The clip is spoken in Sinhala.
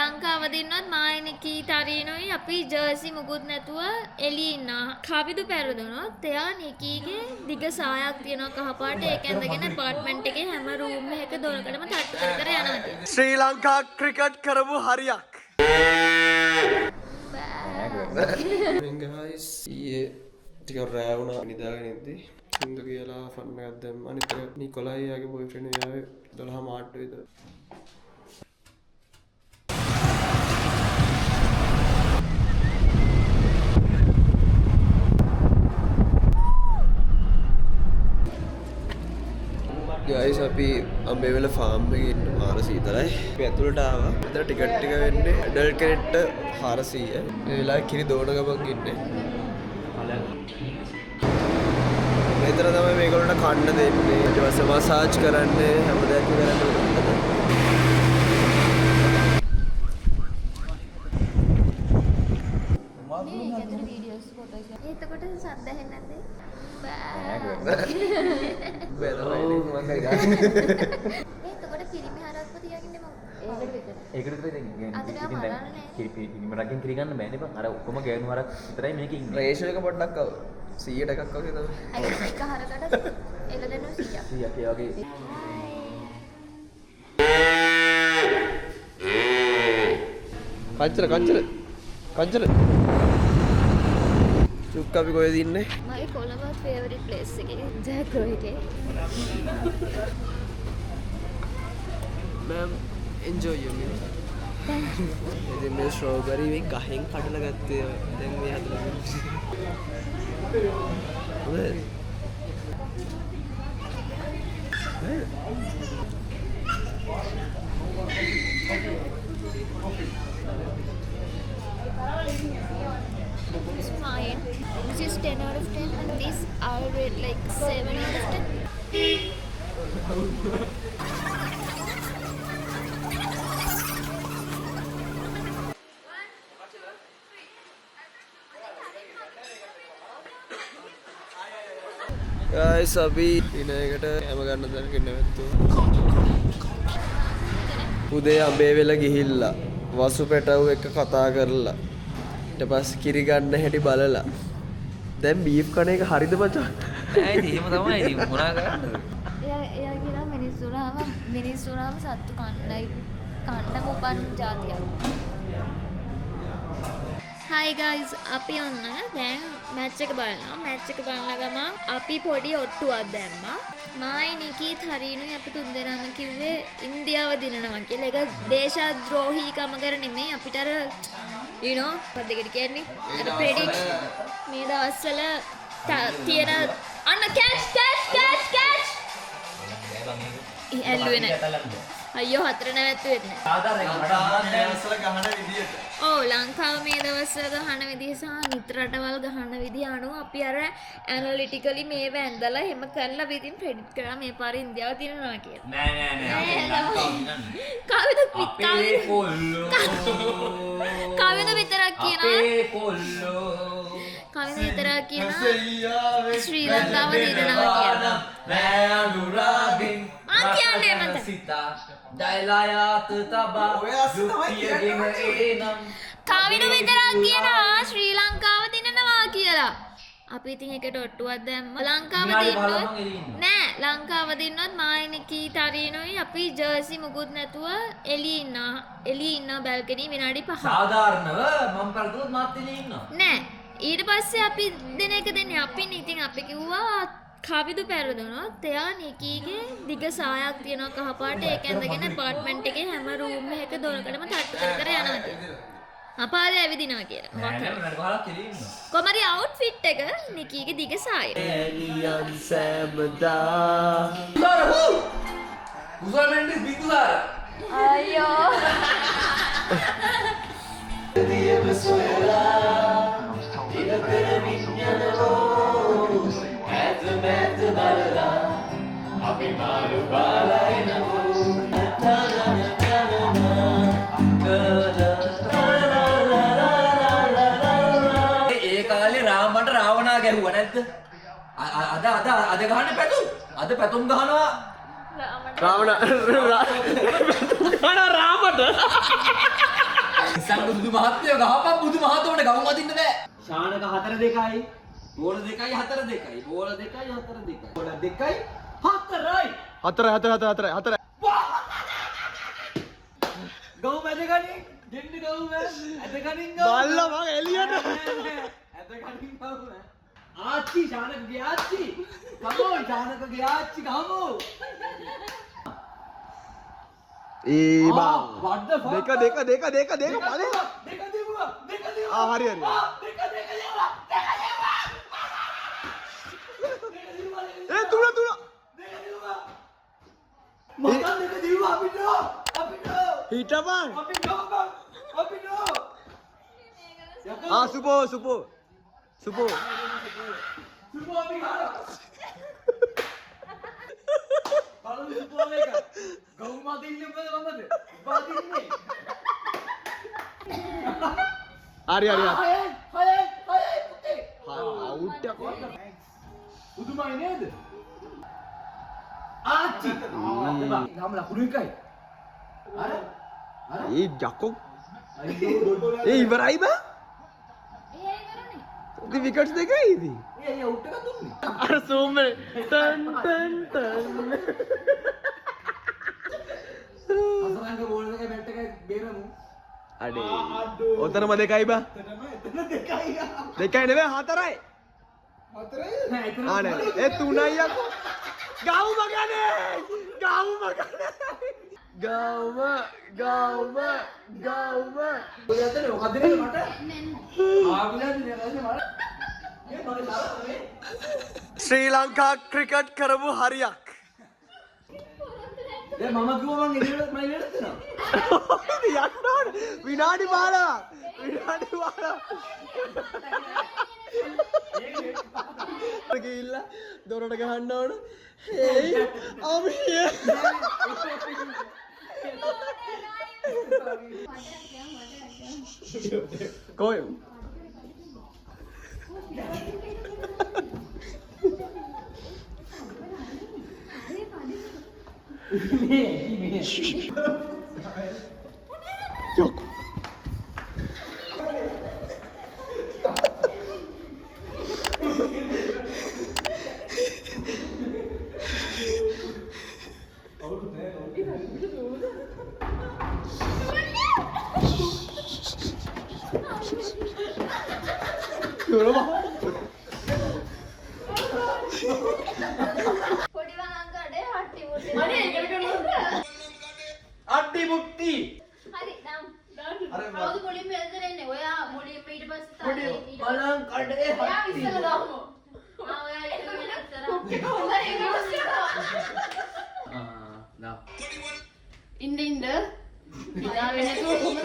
ලංකාව දින්නොත් මායනිකී තරීනොයි අපි ජර්සි මුකුත් නැතුව එළියේ ඉන්නවා. කවිදු පෙරදුනොත් එයා නිකීගේ දිග සායක් තියෙනවා කහපාට ඒක ඇඳගෙන අපාර්ට්මන්ට් එකේ හැම රූම් එකක දොරකඩම තට්ටු කර කර යනවා. ශ්‍රී ලංකා ක්‍රිකට් කරපු හරියක්. guys ඊයේ ටික රෑ වුණා නිදාගෙන ඉද්දි සින්දු කියලා ෆන් එකක් දැම්මා. අනිත් එක නිකොලයි යාගේ බොයිෆ්‍රෙන්ඩ් එයාගේ 12 මාට්ටු විතර. guys අපි අම්බේවල ෆාම් එකේ ඉන්න මාර සීතලයි. අපි ඇතුළට ආවා. මෙතන ටිකට් ටික වෙන්නේ ඇඩල්ට් කෙනෙක්ට 400. මේ වෙලාවේ කිරි දෝන ගමන් ඉන්නේ. මෙතන තමයි මේගොල්ලන්ට කන්න දෙන්නේ. ඊට පස්සේ මසාජ් කරන්නේ හැමදාම කරන්නේ. එතකොට සද්ද ඇහෙන්නේ නැද්ද? එතකොට පිරිමි හරක්ව තියාගන්නේ මම. ඒකට විතරයි ඉතින් කිරි ගන්න බෑනේ බං. අර ඔක්කොම ගෑනු හරක් විතරයි මේකේ ඉන්නේ. රේෂෝ එක පොඩ්ඩක් ආව. 100ට එකක් වගේ තමයි. අය එක හරකට එළ දෙනවා 100ක්. 100ක් ඒ වගේ. කංචල චුක් අපි කොහෙද ඉන්නේ? මගේ කොළඹ ෆේවරිට් ප්ලේස් එකේ ජැකෝ එකේ. ma'am enjoy your meal. Thank you. ඉතින් මේ ස්ට්‍රෝබෙරි මේ ගහෙන් කඩලා ගත්තේ දැන් මේ හදලා It's fine. This is 10 out of 10 and these are rate like 7 out of 10. guys අපි ඉනේකට හැම ගන්න දැනගෙන නැවතුවා. උදේ අඹේවෙල ගිහිල්ලා වසු පැටව් එක කතා කරලා ඊට පස්සේ කිරි ගන්න හැටි බලලා දැන් බීෆ් කන එක හරිද මචං? නෑ ඉතින් එහෙම තමයි ඉතින් මොනා කරන්නද? එයා කියනවා මිනිස්සුරාම සත්තු කන්නම උපන් જાතියක්. Hi guys, අපි ඔන්න දැන් මැච් එක බලනවා. මැච් එක බලන ගමන් අපි පොඩි ඔට්ටුවක් දැම්මා. මායි නිකී තරීනුයි අපි තුන්දෙනාම කිව්වේ ඉන්දියාව දිනනවා කියලා. ඒක දේශද්‍රෝහීකම කර නෙමෙයි අපිට අර you know පොඩ්ඩකට කියන්නේ අර ප්‍රෙඩික්ෂන් මේ දවස්වල තියෙන අන්න කැච් ඇල්ලුවේ නැහැ. අයියෝ හතර නැවැත්තුවෙත් නැහැ. ඔව් ලංකාව මේ දවස්වල ගහන විදිහ සහ නිත් රටවල් ගහන විදිහ අනුව අපි අර ඇනලිටිකලි මේව ඇඳලා එහෙම කරලා අපි ඉතින් ප්‍රෙඩික්ට් කරා මේ පාර ඉන්දියාව දිනනවා කියලා. නෑ ලංකාව දිනන්නේ. කවුද විතරක් කියනවා. කවිද විතරක් කියනවා ශ්‍රී ලංකාව දිනනවා කියලා. නෑ අනුරාගින් මං කියන්නේ මන්ද. දයලායාත තබා දුක්තියගෙන එනම් කවිද විතරක් කියනවා ශ්‍රී ලංකාව දිනනවා කියලා. අපි ඉතින් එකට ඔට්ටුවක් දැම්මා. ලංකාව දින්නොත් නෑ ලංකාව දින්නොත් මායනිකී තරීනොයි අපි ජර්සි මුකුත් නැතුව එළියේ ඉන්නවා බල්කනි විනාඩි 5ක්. සාධාරණව මම කරදුවත් මාත් එළියේ ඉන්නවා. නෑ ඊට පස්සේ අපි දෙන එක දෙන්නේ ඉතින් අපි කිව්වා කවිදු පෙරදුනොත් එයා නිකීගේ දිග සායක් තියෙනවා කහපාට ඒක ඇඳගෙන අපාර්ට්මන්ට් එකේ හැම රූම් එකක දොරකඩම තට්ටු කර කර යනවා කියලා. අපාරේ ඇවිදිනවා කියලා. කොමරි අවුට්ෆිට් එක නිකීගේ දිග සාය. එලියන් සෑමදා උසමෙන්ඩිස් බින්දුසාර අයියෝ දියම සොයලා දිල පෙරමින් යනවෝ ඇත මැත බලලා අපි මාළු බාලා එනවෝ ඒ කාලේ රාමට රාවණා ගැහුවා නැද්ද? අද ගහන්නේ පැතුම්. අද පැතුම් ගහනවා රාමට ඉස්සන් බුදු මහත්තයෝ ගහපන් බුදු මහත්තයෝට ගවුම් අදින්න බෑ. ශානක 4-2යි. බෝල 2යි 4-2යි. බෝල 2යි 4-2යි. බෝල 2යි 4යි. හතර ගවුම් ඇදගනින්. දෙන්න ගවුම් ඇදගනින් ගවුම්. බල්ලා මං එළියට ඇදගනින් ගවුම්. ආච්චි ශානකගේ ආච්චි. කමෝන් ශානකගේ ආච්චි කමෝ. ඒ බා what the fuck? දෙක ඵලෙ දෙක දෙවුවා. හරි දෙක දෙවුවා. ඒ තුන දෙක දෙවුවා. මතන් දෙක දෙවුවා අපිට. හිටපන් අපිට. සුපෝ සුපෝ අපි ගහනවා. බලමු සුපෝ එක. ගවුම් අදින්නේ මොකද මමද? බදින්නේ. හරි හය පුතේ. අවුට් එක පුදුමයි නේද? ආච්චි. නාම ලකුණු එකයි. අර ඒ ජකෝ ඒ ඉවරයි බා ඉතින් විකට්ස් දෙකයි ඉතින් ඒ අවුට් එකක් දුන්නේ. අර සූමේ තන් අසරංග බෝල් එකේ බැට් එකයි බේරමු. අඩේ ඔතනම දෙකයි බා දෙකයි නෙවෙයි හතරයි නෑ එතන ආනේ ඒ තුනයි යකෝ ගවුම ගන්නේ ගවුම ඔය අතේ මොකද දෙන්නේ මට? ආවිලා දිනේ මට. මේ මගේ තරමේ. ශ්‍රී ලංකා ක්‍රිකට් කරපු හරියක් දැන් මම කිව්වා මං එළියට මම එළියට දෙනවා. ඉතින් යන්න ඕනේ විනාඩි 15 ගිහිල්ලා දොරට ගහන්න ඕන හේයි අමිය කොයි අඩි මුක්ති. හරි නම් අර කවුද මුලින්ම එල්දරන්නේ? ඔයා මුලින්ම ඊට පස්සේ පොඩි තාත්තේ බලන් කඩේ ඔයා හත්ති. ඉස්සෙල්ලා දාමු. ඔයා ඒක වෙන ඉන්න ඉන්න. ඉඳාගෙන කොහොමද?